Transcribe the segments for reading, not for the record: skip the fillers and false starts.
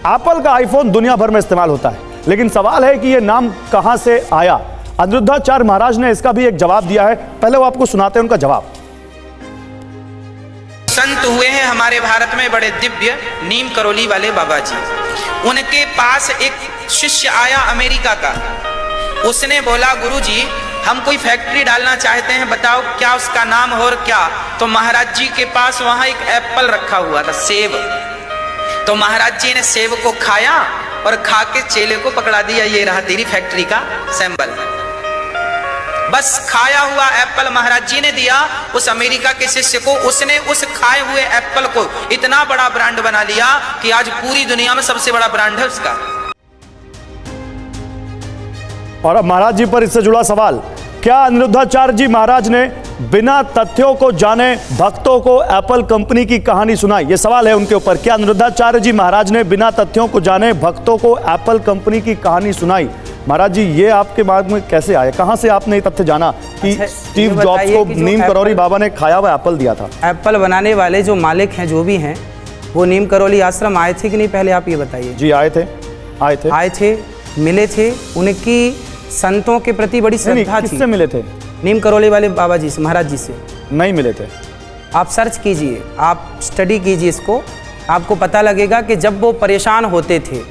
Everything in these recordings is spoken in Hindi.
एप्पल का आईफोन दुनिया भर में इस्तेमाल होता है, लेकिन सवाल है कि यह नाम कहां से आया। अनिरुद्धाचार्य महाराज ने इसका भी एक जवाब दिया है, पहले वो आपको सुनाते हैं उनका जवाब। संत हुए हैं हमारे भारत में बड़े दिव्य, नीम करोली वाले बाबा जी। उनके पास एक शिष्य आया अमेरिका का, उसने बोला गुरुजी हम कोई फैक्ट्री डालना चाहते हैं, बताओ क्या उसका नाम हो और क्या। तो महाराज जी के पास वहां एक एप्पल रखा हुआ था, सेब। तो महाराज जी ने सेब को खाया और खा के चेले को पकड़ा दिया, ये रहा तेरी फैक्ट्री का सैंपल। बस खाया हुआ एप्पल महाराज जी ने दिया उस अमेरिका के शिष्य को, उसने उस खाए हुए एप्पल को इतना बड़ा ब्रांड बना लिया कि आज पूरी दुनिया में सबसे बड़ा ब्रांड है उसका। और अब महाराज जी पर इससे जुड़ा सवाल, क्या अनिरुद्धाचार्य जी महाराज ने बिना तथ्यों को जाने भक्तों को एप्पल कंपनी की कहानी सुनाई? ये सवाल है उनके ऊपर, क्या अनिरुद्धाचार्य जी महाराज ने बिना तथ्यों को जाने भक्तों को एप्पल कंपनी की कहानी सुनाई? महाराज जी ये आपके मार्ग में कैसे आया, कहां से आपने ये तथ्य जाना कि स्टीव जॉब्स को नीम करोली बाबा ने खाया हुआ एप्पल दिया था? एप्पल बनाने वाले जो मालिक हैं जो भी हैं वो नीम करोली आश्रम आए थे कि नहीं, पहले आप ये बताइए। जी आए थे, मिले थे, उनकी संतों के प्रति बड़ी श्रद्धा थी। किससे मिले थे? नीम करोली वाले बाबा जी से, महाराज जी से नहीं मिले थे। आप सर्च कीजिए, आप स्टडी कीजिए इसको, आपको पता लगेगा कि जब वो परेशान होते थे,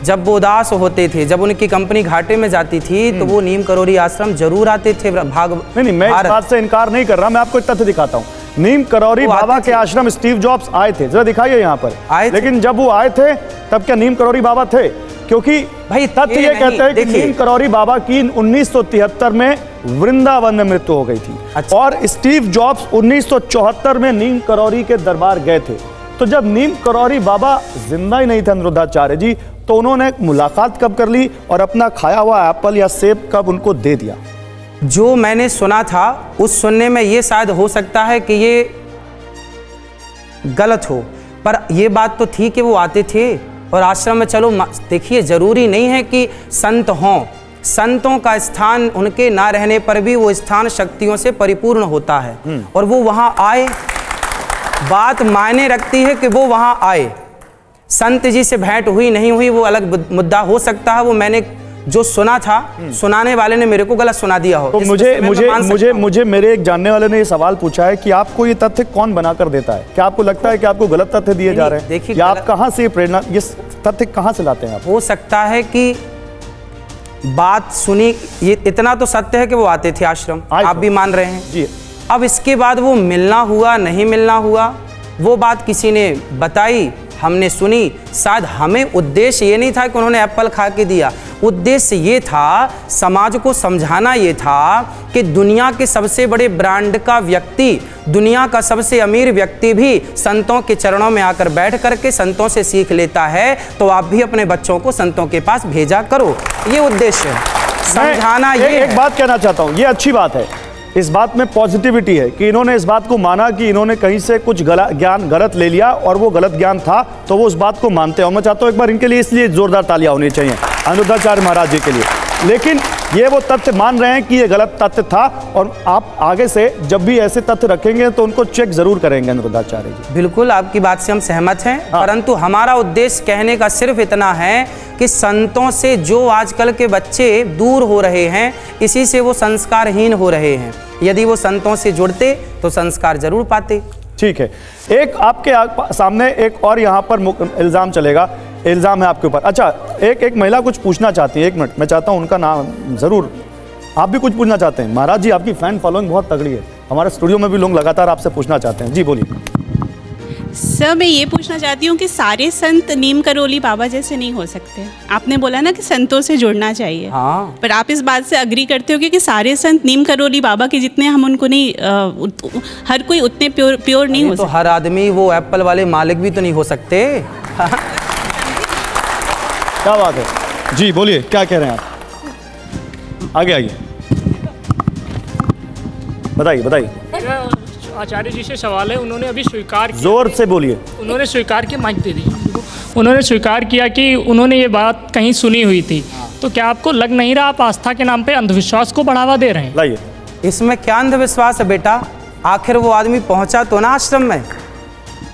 जब वो उदास होते थे, जब उनकी कंपनी घाटे में जाती थी तो वो नीम करोली आश्रम जरूर आते थे। नहीं, मैं इस बात से इनकार नहीं कर रहा, मैं आपको एक तथ्य दिखाता हूँ। नीम करोली बाबा के आश्रम स्टीव जॉब्स आए थे, जरा दिखाइए यहाँ पर आए, लेकिन जब वो आए थे तब क्या नीम करोली बाबा थे? क्योंकि भाई तथ्य ये कहते हैं कि नीम करोली बाबा की 1973 में वृंदावन में मृत्यु हो गई थी। अच्छा। और स्टीव जॉब्स 1974 में नीम करोली के दरबार गए थे। तो जब नीम करोली बाबा जिंदा ही नहीं थे अनिरुद्धाचार्य जी, तो उन्होंने मुलाकात कब कर ली और अपना खाया हुआ एप्पल या सेब कब उनको दे दिया? जो मैंने सुना था उस सुनने में ये शायद हो सकता है कि ये गलत हो, पर यह बात तो थी कि वो आते थे और आश्रम में। चलो देखिए, जरूरी नहीं है कि संत हों, संतों का स्थान उनके ना रहने पर भी वो स्थान शक्तियों से परिपूर्ण होता है। और वो वहां आए, बात मायने रखती है कि वो वहां आए। संत जी से भेंट हुई नहीं हुई वो अलग मुद्दा हो सकता है, वो मैंने जो सुना था, सुनाने वाले ने मेरे को गलत सुना दिया हो। तो मुझे मेरे एक जानने वाले ने ये सवाल पूछा है कि आपको ये तथ्य कौन बनाकर देता है? क्या आपको लगता है कि आपको गलत तथ्य दिए जा रहे हैं? देखिए, आप कहां से प्रेरणा, ये तथ्य कहां से लाते हैं आप? हो सकता है कि बात सुनी, ये इतना तो सत्य है कि वो आते थे आश्रम, आप भी मान रहे हैं जी। अब इसके बाद वो मिलना हुआ नहीं मिलना हुआ, वो बात किसी ने बताई, हमने सुनी। शायद हमें उद्देश्य ये नहीं था कि उन्होंने एप्पल खा के दिया, उद्देश्य ये था समाज को समझाना ये था कि दुनिया के सबसे बड़े ब्रांड का व्यक्ति, दुनिया का सबसे अमीर व्यक्ति भी संतों के चरणों में आकर बैठ करके संतों से सीख लेता है, तो आप भी अपने बच्चों को संतों के पास भेजा करो। ये उद्देश्य है, समझाना। ये एक बात कहना चाहता हूँ, ये अच्छी बात है, इस बात में पॉजिटिविटी है कि इन्होंने इस बात को माना कि इन्होंने कहीं से कुछ ज्ञान गलत ले लिया और वो गलत ज्ञान था, तो वो उस बात को मानते हैं। मैं चाहता हूँ एक बार इनके लिए इसलिए जोरदार तालियां होनी चाहिए अनिरुद्धाचार्य महाराज जी के लिए। लेकिन ये वो तथ्य मान रहे हैं कि ये गलत तथ्य था, और आप आगे से जब भी ऐसे तथ्य रखेंगे तो उनको चेक जरूर करेंगे अनिरुद्धाचार्य जी। बिल्कुल, आपकी बात से हम सहमत हैं। हाँ। परंतु हमारा उद्देश्य कहने का सिर्फ इतना है कि संतों से जो आजकल के बच्चे दूर हो रहे हैं, इसी से वो संस्कारहीन हो रहे हैं। यदि वो संतों से जुड़ते तो संस्कार जरूर पाते। ठीक है, एक आपके सामने एक और यहाँ पर इल्जाम चलेगा, इल्जाम है आपके ऊपर। अच्छा, एक महिला कुछ पूछना चाहती है, एक मिनट, मैं चाहता हूँ उनका नाम जरूर। आप भी कुछ पूछना चाहते हैं? महाराज जी आपकी फैन फॉलोइंग बहुत तगड़ी है, हमारे स्टूडियो में भी लोग लगातार आपसे पूछना चाहते हैं। जी बोलिए। सर, मैं ये पूछना चाहती हूँ कि सारे संत नीम करोली बाबा जैसे नहीं हो सकते। आपने बोला ना कि संतों से जुड़ना चाहिए। हाँ। पर आप इस बात से अग्री करते हो कि सारे संत नीम करोली बाबा के जितने हम उनको नहीं, हर कोई उतने प्योर नहीं हो सकता। तो हर आदमी वो एप्पल वाले मालिक भी तो नहीं हो सकते। क्या बात है जी, बोलिए क्या कह रहे हैं आप? आगे आइए, बताइए। आचार्य जी से सवाल है, उन्होंने अभी स्वीकार किया, जोर से बोलिए। उन्होंने स्वीकार किया, माइक दे दीजिए। उन्होंने स्वीकार किया कि उन्होंने ये बात कहीं सुनी हुई थी, तो क्या आपको लग नहीं रहा आप आस्था के नाम पे अंधविश्वास को बढ़ावा दे रहे हैं? लाइए। इसमें क्या अंधविश्वास है बेटा? आखिर वो आदमी पहुंचा तो ना आश्रम में,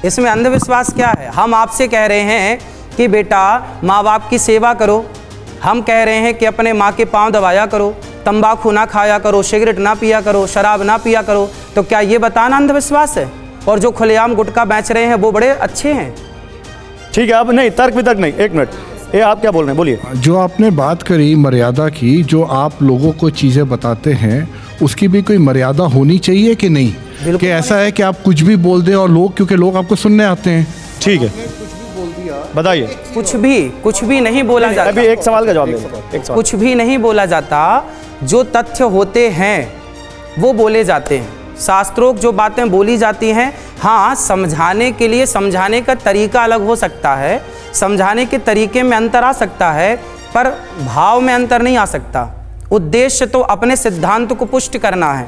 इसमें अंधविश्वास क्या है? हम आपसे कह रहे हैं कि बेटा माँ बाप की सेवा करो, हम कह रहे हैं कि अपने माँ के पाँव दबाया करो, तंबाकू ना खाया करो, सिगरेट ना पिया करो, शराब ना पिया करो, तो क्या ये बताना अंधविश्वास है? और जो खुलेआम गुटखा बेच रहे हैं वो बड़े अच्छे हैं। ठीक है, अब नहीं तर्क वितर्क नहीं, एक मिनट, ये आप क्या बोल रहे हैं, बोलिए। जो आपने बात करी मर्यादा की, जो आप लोगों को चीज़ें बताते हैं उसकी भी कोई मर्यादा होनी चाहिए कि नहीं, कि ऐसा है कि आप कुछ भी बोल दें और लोग, क्योंकि लोग आपको सुनने आते हैं। ठीक है, बताइए। कुछ भी नहीं बोला जाता। अभी एक सवाल का जवाब दे। कुछ भी नहीं बोला जाता, जो तथ्य होते हैं वो बोले जाते हैं, शास्त्रोक्त जो बातें बोली जाती हैं। हाँ, समझाने के लिए समझाने का तरीका अलग हो सकता है, समझाने के तरीके में अंतर आ सकता है, पर भाव में अंतर नहीं आ सकता। उद्देश्य तो अपने सिद्धांत को पुष्ट करना है।